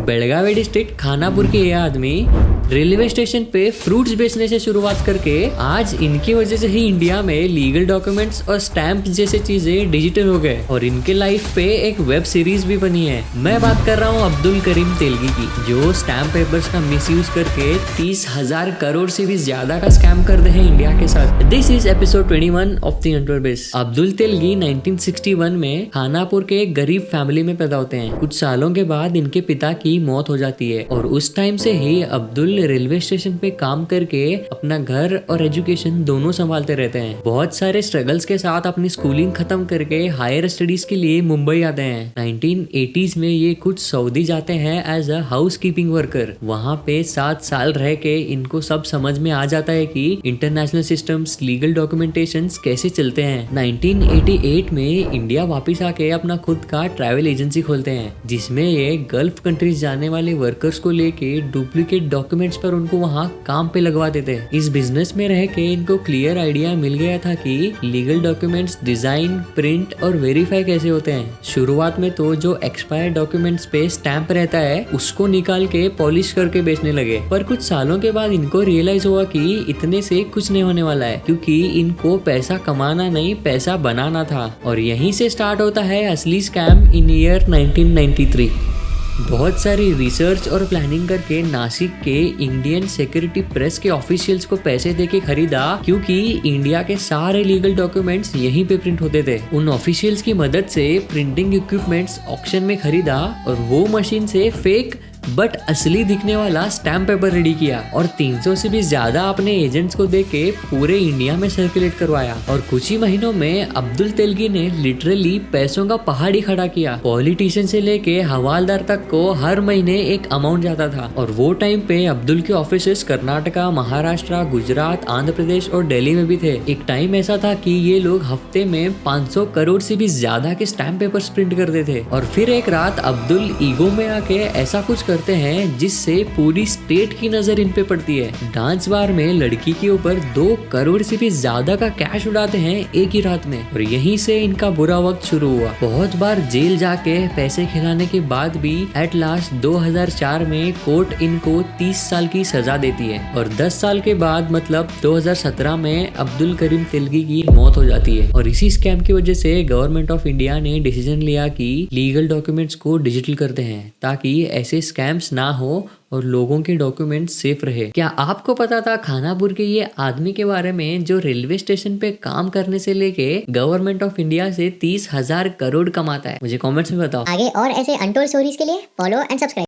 Belagavi district Khanapur के ये आदमी रेलवे स्टेशन पे फ्रूट्स बेचने से शुरुआत करके आज इनकी वजह से ही इंडिया में लीगल डॉक्यूमेंट्स और स्टैंप जैसे चीजें डिजिटल हो गए और इनके लाइफ पे एक वेब सीरीज भी बनी है। मैं बात कर रहा हूँ अब्दुल करीम तेलगी की, जो स्टैंप पेपर्स का मिसयूज करके 30,000 करोड़ से भी ज्यादा का स्कैम कर रहे हैं इंडिया के साथ। This is episode 21 of the untold base. Abdul Telgi 1961 में खानापुर के एक गरीब फैमिली में पैदा होते हैं। कुछ सालों के बाद इनके पिता की मौत हो जाती है और उस टाइम से ही अब्दुल रेलवे स्टेशन पे काम करके अपना घर और एजुकेशन दोनों संभालते रहते हैं। बहुत सारे स्ट्रगल्स के साथ अपनी स्कूलिंग खत्म करके हायर स्टडीज के लिए मुंबई आते हैं। 1980s में ये कुछ सऊदी जाते हैं as a housekeeping worker. वहाँ पे 7 साल रह के इनको सब समझ में आ जाता है कि इंटरनेशनल सिस्टम्स, लीगल डॉक्यूमेंटेशंस कैसे चलते हैं। 1988 में इंडिया वापिस आके अपना खुद का ट्रैवल एजेंसी खोलते हैं, जिसमें ये गल्फ कंट्रीज जाने वाले वर्कर्स को लेके डुप्लीकेट डॉक्यूमेंट्स पर उनको वहाँ काम पे लगवा देते हैं। इस बिजनेस में रह के इनको क्लियर आइडिया मिल गया था कि लीगल डॉक्यूमेंट्स डिजाइन, प्रिंट और वेरीफाई कैसे होते हैं। शुरुआत में तो जो एक्सपायर्ड डॉक्यूमेंट्स पे स्टैंप रहता है उसको निकाल के पॉलिश करके बेचने लगे, पर कुछ सालों के बाद इनको रियलाइज हुआ कि इतने से कुछ नहीं होने वाला है, क्योंकि इनको पैसा कमाना नहीं पैसा बनाना था। और यहीं से स्टार्ट होता है असली स्कैम इन ईयर 1993। बहुत सारी रिसर्च और प्लानिंग करके नासिक के इंडियन सिक्योरिटी प्रेस के ऑफिशियल्स को पैसे देके खरीदा, क्योंकि इंडिया के सारे लीगल डॉक्यूमेंट्स यहीं पे प्रिंट होते थे। उन ऑफिशियल्स की मदद से प्रिंटिंग इक्विपमेंट्स ऑक्शन में खरीदा और वो मशीन से फेक बट असली दिखने वाला स्टैम्प पेपर रेडी किया और 300 से भी ज्यादा अपने एजेंट्स को देके पूरे इंडिया में सर्कुलेट करवाया। और कुछ ही महीनों में अब्दुल तेलगी ने लिटरली पैसों का पहाड़ ही खड़ा किया। पॉलिटिशियन से लेके हवालदार तक को हर महीने एक अमाउंट जाता था। और वो टाइम पे अब्दुल के ऑफिसेस कर्नाटका, महाराष्ट्र, गुजरात, आंध्र प्रदेश और दिल्ली में भी थे। एक टाइम ऐसा था कि ये लोग हफ्ते में 500 करोड़ से भी ज्यादा के स्टैम्प पेपर्स प्रिंट करते थे। और फिर एक रात अब्दुल ईगो में आके ऐसा कुछ करते हैं जिससे पूरी स्टेट की नजर इन पे पड़ती है। डांस बार में लड़की के ऊपर 2 करोड़ से भी ज्यादा का कैश उड़ाते हैं एक ही रात में। और यहीं से इनका बुरा वक्त शुरू हुआ। बहुत बार जेल जाके पैसे खिलाने के बाद भी एट लास्ट 2004 में कोर्ट इनको 30 साल की सजा देती है और 10 साल के बाद मतलब 2017 में अब्दुल करीम तेलगी की मौत हो जाती है। और इसी स्कैम की वजह से गवर्नमेंट ऑफ इंडिया ने डिसीजन लिया कि लीगल डॉक्यूमेंट्स को डिजिटल करते हैं, ताकि ऐसे स्कैम्स ना हो और लोगों के डॉक्यूमेंट सेफ रहे। क्या आपको पता था खानापुर के ये आदमी के बारे में, जो रेलवे स्टेशन पे काम करने से लेके गवर्नमेंट ऑफ इंडिया से 30,000 करोड़ कमाता है? मुझे कमेंट्स में बताओ। आगे और ऐसे अनटोल्ड स्टोरीज के लिए फॉलो एंड सब्सक्राइब।